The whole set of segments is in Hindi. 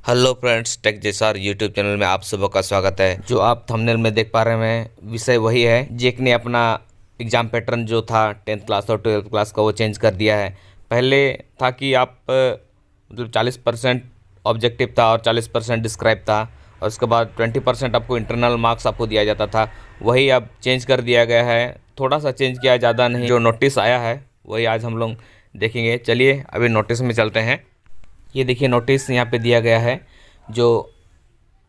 हेलो फ्रेंड्स, टेक जेसर यूट्यूब चैनल में आप सबों का स्वागत है। जो आप थंबनेल में देख पा रहे हैं विषय वही है। जेक ने अपना एग्ज़ाम पैटर्न जो था 10th क्लास और 12th क्लास का वो चेंज कर दिया है। पहले था कि आप मतलब 40% ऑब्जेक्टिव था और 40% डिस्क्राइब था, और उसके बाद 20% आपको इंटरनल मार्क्स आपको दिया जाता था। वही अब चेंज कर दिया गया है, थोड़ा सा चेंज किया, ज़्यादा नहीं। जो नोटिस आया है वही आज हम लोग देखेंगे। चलिए अभी नोटिस में चलते हैं। ये देखिए नोटिस यहाँ पे दिया गया है। जो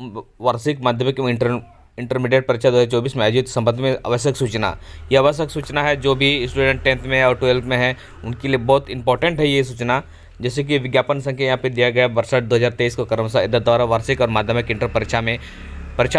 वार्षिक माध्यमिक एवं इंटरमीडिएट परीक्षा 2024 में आयोजित संबंध में आवश्यक सूचना। ये आवश्यक सूचना है जो भी स्टूडेंट 10th में और 12th में है उनके लिए बहुत इंपॉर्टेंट है ये सूचना। जैसे कि विज्ञापन संख्या यहाँ पे दिया गया वर्ष 2023 को क्रमशः इधर द्वारा वार्षिक और माध्यमिक इंटर परीक्षा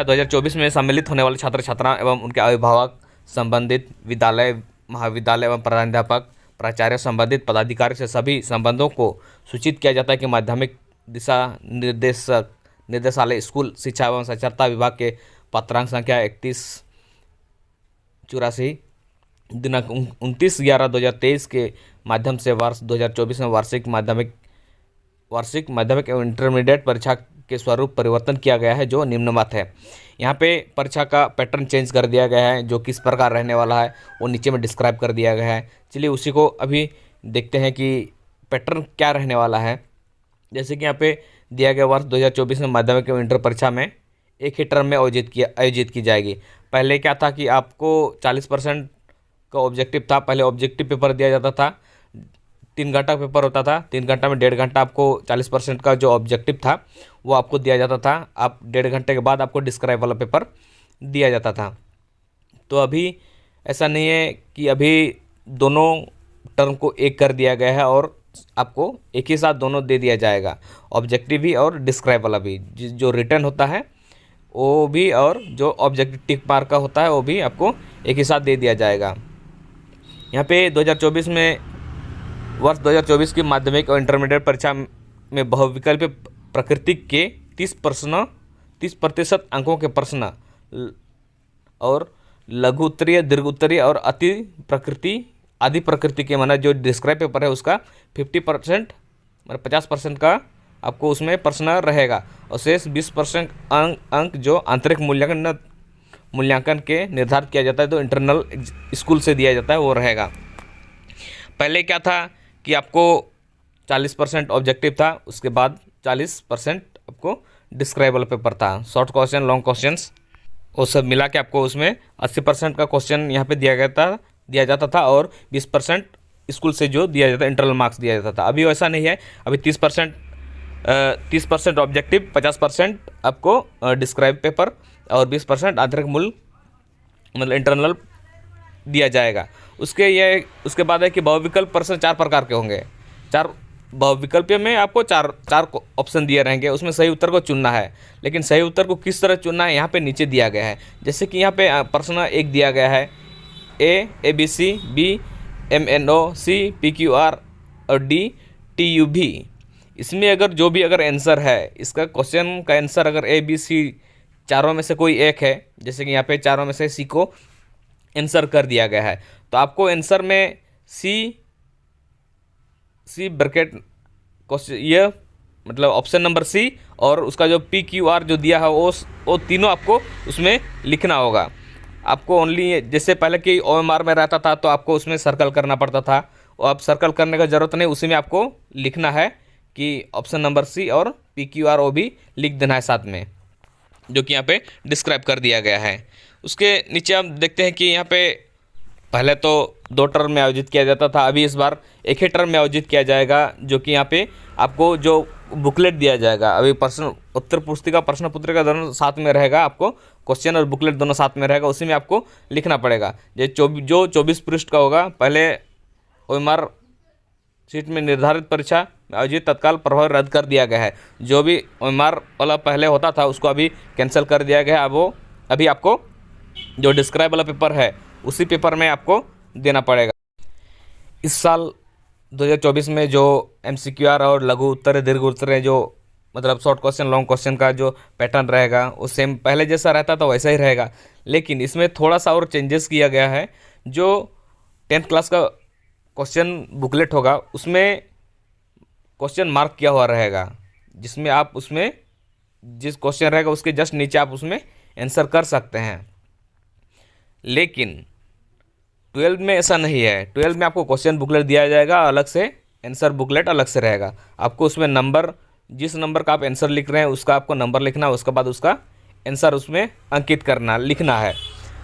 2024 में सम्मिलित होने वाले छात्र छात्रा एवं उनके अभिभावक, संबंधित विद्यालय, महाविद्यालय एवं प्रधानाध्यापक, प्राचार्य, संबंधित पदाधिकारी से सभी संबंधों को सूचित किया जाता है कि माध्यमिक दिशा निर्देशालय स्कूल शिक्षा एवं साक्षरता विभाग के पत्रांक संख्या 3184 दिनांक 29/11/2023 के माध्यम से वर्ष 2024 में वार्षिक माध्यमिक एवं इंटरमीडिएट परीक्षा के स्वरूप परिवर्तन किया गया है, जो निम्नवत है। यहाँ पे परीक्षा का पैटर्न चेंज कर दिया गया है, जो किस प्रकार रहने वाला है वो नीचे में डिस्क्राइब कर दिया गया है। चलिए उसी को अभी देखते हैं कि पैटर्न क्या रहने वाला है। जैसे कि यहाँ पे दिया गया वर्ष 2024 में माध्यमिक एवं इंटर परीक्षा में एक ही टर्म में आयोजित की जाएगी। पहले क्या था कि आपको 40% का ऑब्जेक्टिव था। पहले ऑब्जेक्टिव पेपर दिया जाता था, 3 घंटा पेपर होता था। 3 घंटा में 1.5 घंटा आपको 40% का जो ऑब्जेक्टिव था वो आपको दिया जाता था। आप 1.5 घंटे के बाद आपको डिस्क्राइब वाला पेपर दिया जाता था। तो अभी ऐसा नहीं है कि अभी दोनों टर्म को एक कर दिया गया है और आपको एक ही साथ दोनों दे दिया जाएगा, ऑब्जेक्टिव भी और डिस्क्राइब वाला भी। जो रिटर्न होता है वो भी और जो ऑब्जेक्टिव टिक मार्क का होता है वो भी आपको एक ही साथ दे दिया जाएगा। यहाँ पे 2024 में वर्ष 2024 की माध्यमिक और इंटरमीडिएट परीक्षा में बहुविकल्पीय प्रकृति के 30% अंकों के प्रश्न और लघु उत्तरीय, दीर्घ उत्तरीय और अति प्रकृति आदि प्रकृति के माना जो डिस्क्राइब पेपर है उसका 50% मतलब 50% का आपको उसमें प्रश्न रहेगा, और शेष 20% अंक जो आंतरिक मूल्यांकन के निर्धारित किया जाता है तो इंटरनल स्कूल से दिया जाता है वो रहेगा। पहले क्या था कि आपको 40% ऑब्जेक्टिव था, उसके बाद 40% आपको डिस्क्राइबल पेपर था। शॉर्ट क्वेश्चन, लॉन्ग क्वेश्चंस वो सब मिला के आपको उसमें 80% का क्वेश्चन यहाँ पे दिया जाता था और 20% स्कूल से जो दिया जाता इंटरनल मार्क्स दिया जाता था। अभी वैसा नहीं है। अभी 30% ऑब्जेक्टिव, 50% आपको डिस्क्राइब पेपर और 20% आंतरिक मूल मतलब इंटरनल दिया जाएगा। उसके बाद है कि बहुविकल्प प्रश्न 4 प्रकार के होंगे। 4 बहुविकल्प में आपको चार ऑप्शन दिए रहेंगे, उसमें सही उत्तर को चुनना है। लेकिन सही उत्तर को किस तरह चुनना है यहाँ पे नीचे दिया गया है। जैसे कि यहाँ पे प्रश्न 1 दिया गया है, ABC, B MNO, C PQR और D TUV। इसमें अगर जो भी अगर आंसर है, इसका क्वेश्चन का आंसर अगर ABC चारों में से कोई एक है, जैसे कि यहाँ पे चारों में से C को आंसर कर दिया गया है, तो आपको आंसर में सी ब्रैकेट क्वेश्चन ये मतलब ऑप्शन नंबर C और उसका जो PQR जो दिया है वो तीनों आपको उसमें लिखना होगा। आपको ओनली जैसे पहले की OMR में रहता था तो आपको उसमें सर्कल करना पड़ता था, और अब सर्कल करने का ज़रूरत नहीं, उसी में आपको लिखना है कि ऑप्शन नंबर C और PQR वो भी लिख देना है साथ में, जो कि यहाँ पे डिस्क्राइब कर दिया गया है। उसके नीचे हम देखते हैं कि यहाँ पे पहले तो 2 टर्म में आयोजित किया जाता था, अभी इस बार एक ही टर्म में आयोजित किया जाएगा, जो कि यहाँ पे आपको जो बुकलेट दिया जाएगा। अभी प्रश्न उत्तर पुस्तिका, प्रश्न पत्रिका दोनों साथ में रहेगा, आपको क्वेश्चन और बुकलेट दोनों साथ में रहेगा, उसी में आपको लिखना पड़ेगा। जो 24 पृष्ठ का होगा, पहले OMR सीट में निर्धारित परीक्षा में आयोजित तत्काल प्रभाव रद्द कर दिया गया है। जो भी OMR वाला पहले होता था उसको अभी कैंसिल कर दिया गया है। अब वो अभी आपको जो डिस्क्राइब वाला पेपर है उसी पेपर में आपको देना पड़ेगा। इस साल 2024 में जो MCQR और लघु उत्तर, दीर्घ उत्तर जो मतलब शॉर्ट क्वेश्चन, लॉन्ग क्वेश्चन का जो पैटर्न रहेगा वो सेम पहले जैसा रहता था वैसा ही रहेगा, लेकिन इसमें थोड़ा सा और चेंजेस किया गया है। जो 10th क्लास का क्वेश्चन बुकलेट होगा उसमें क्वेश्चन मार्क किया हुआ रहेगा, जिसमें आप उसमें जिस क्वेश्चन रहेगा उसके जस्ट नीचे आप उसमें आंसर कर सकते हैं। लेकिन 12 में ऐसा नहीं है। 12 में आपको क्वेश्चन बुकलेट दिया जाएगा, अलग से आंसर बुकलेट अलग से रहेगा। आपको उसमें नंबर, जिस नंबर का आप आंसर लिख रहे हैं उसका आपको नंबर लिखना है, उसके बाद उसका आंसर उसमें अंकित करना लिखना है।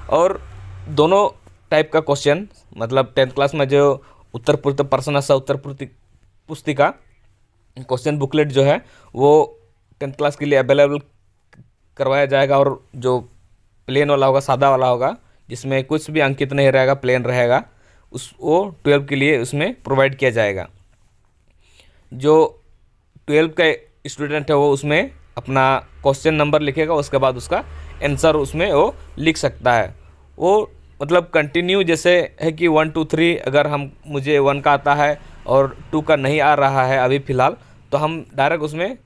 और दोनों टाइप का क्वेश्चन, मतलब 10th क्लास में जो उत्तर पूर्व प्रश्न सा उत्तर पूर्व पुस्तिका क्वेश्चन बुकलेट जो है वो 10th क्लास के लिए अवेलेबल करवाया जाएगा। और जो प्लेन वाला होगा, सादा वाला होगा, जिसमें कुछ भी अंकित नहीं रहेगा, प्लेन रहेगा, वो 12 के लिए उसमें प्रोवाइड किया जाएगा। जो 12 का स्टूडेंट है वो उसमें अपना क्वेश्चन नंबर लिखेगा, उसके बाद उसका आंसर उसमें वो लिख सकता है। वो मतलब कंटिन्यू जैसे है कि 1 2 3, अगर मुझे 1 का आता है और 2 का नहीं आ रहा है अभी फ़िलहाल, तो हम डायरेक्ट उसमें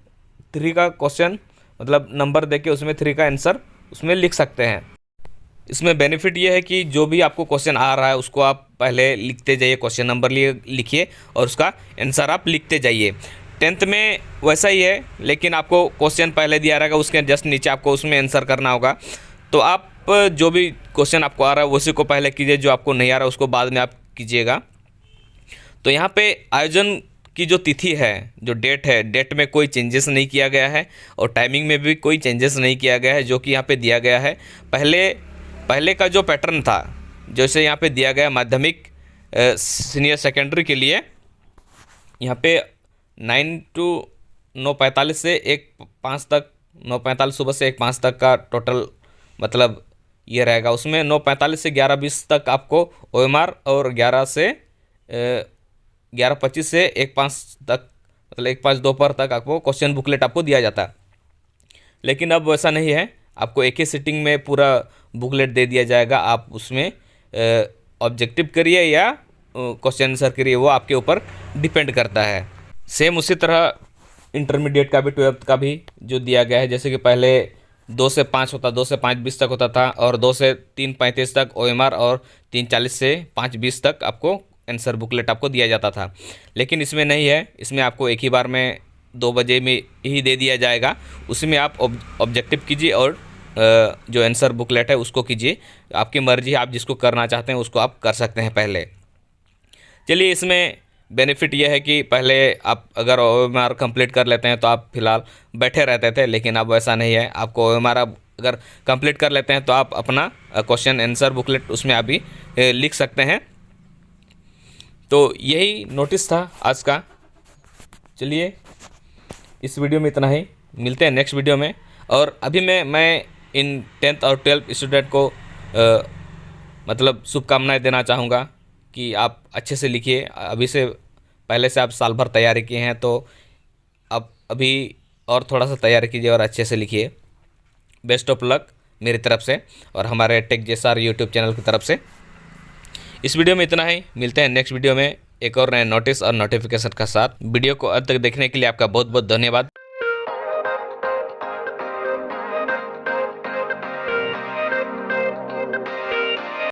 3 का क्वेश्चन मतलब नंबर देके उसमें 3 का आंसर उसमें लिख सकते हैं। इसमें बेनिफिट ये है कि जो भी आपको क्वेश्चन आ रहा है उसको आप पहले लिखते जाइए, क्वेश्चन नंबर लिखिए और उसका आंसर आप लिखते जाइए। 10th में वैसा ही है, लेकिन आपको क्वेश्चन पहले दिया रहेगा, उसके जस्ट नीचे आपको उसमें आंसर करना होगा। तो आप जो भी क्वेश्चन आपको आ रहा है उसी को पहले कीजिए, जो आपको नहीं आ रहा है उसको बाद में आप कीजिएगा। तो यहाँ पे आयोजन की जो तिथि है, जो डेट है, डेट में कोई चेंजेस नहीं किया गया है और टाइमिंग में भी कोई चेंजेस नहीं किया गया है, जो कि यहाँ पे दिया गया है। पहले का जो पैटर्न था, जैसे यहाँ पे दिया गया माध्यमिक सीनियर सेकेंडरी के लिए, यहाँ पे 9 to 9:45 से 1:05 तक, 9:45 सुबह से 1:05 तक का टोटल मतलब ये रहेगा। उसमें 9:45 से 11:20 तक आपको OMR और 11:25 से 1:05 तक, मतलब 1:05 दोपहर तक आपको क्वेश्चन बुकलेट आपको दिया जाता है। लेकिन अब वैसा नहीं है, आपको एक ही सिटिंग में पूरा बुकलेट दे दिया जाएगा। आप उसमें ऑब्जेक्टिव करिए या क्वेश्चन आंसर करिए, वो आपके ऊपर डिपेंड करता है। सेम उसी तरह इंटरमीडिएट का भी, 12th का भी जो दिया गया है, जैसे कि पहले 2 से 5 होता, 2 से 5:20 तक होता था, और 2 से 3:35 तक OMR और 3:40 से 5:20 तक आपको आंसर बुकलेट आपको दिया जाता था। लेकिन इसमें नहीं है, इसमें आपको एक ही बार में 2 बजे में ही दे दिया जाएगा। उसमें आप ऑब्जेक्टिव कीजिए और जो आंसर बुकलेट है उसको कीजिए। आपकी मर्जी है, आप जिसको करना चाहते हैं उसको आप कर सकते हैं पहले। चलिए, इसमें बेनिफिट यह है कि पहले आप अगर OMR कंप्लीट कर लेते हैं तो आप फिलहाल बैठे रहते थे, लेकिन अब वैसा नहीं है। आपको OMR अब अगर कंप्लीट कर लेते हैं तो आप अपना क्वेश्चन आंसर बुकलेट उसमें अभी लिख सकते हैं। तो यही नोटिस था आज का। चलिए, इस वीडियो में इतना ही, मिलते हैं नेक्स्ट वीडियो में। और अभी मैं इन 10th और 12th स्टूडेंट को मतलब शुभकामनाएं देना चाहूँगा कि आप अच्छे से लिखिए। अभी से पहले से आप साल भर तैयारी किए हैं तो आप अभी और थोड़ा सा तैयारी कीजिए और अच्छे से लिखिए। बेस्ट ऑफ लक मेरी तरफ से और हमारे टेक JSR यूट्यूब चैनल की तरफ से। इस वीडियो में इतना ही, मिलते हैं नेक्स्ट वीडियो में एक और नए नोटिस और नोटिफिकेशन के साथ। वीडियो को अंत तक देखने के लिए आपका बहुत बहुत धन्यवाद।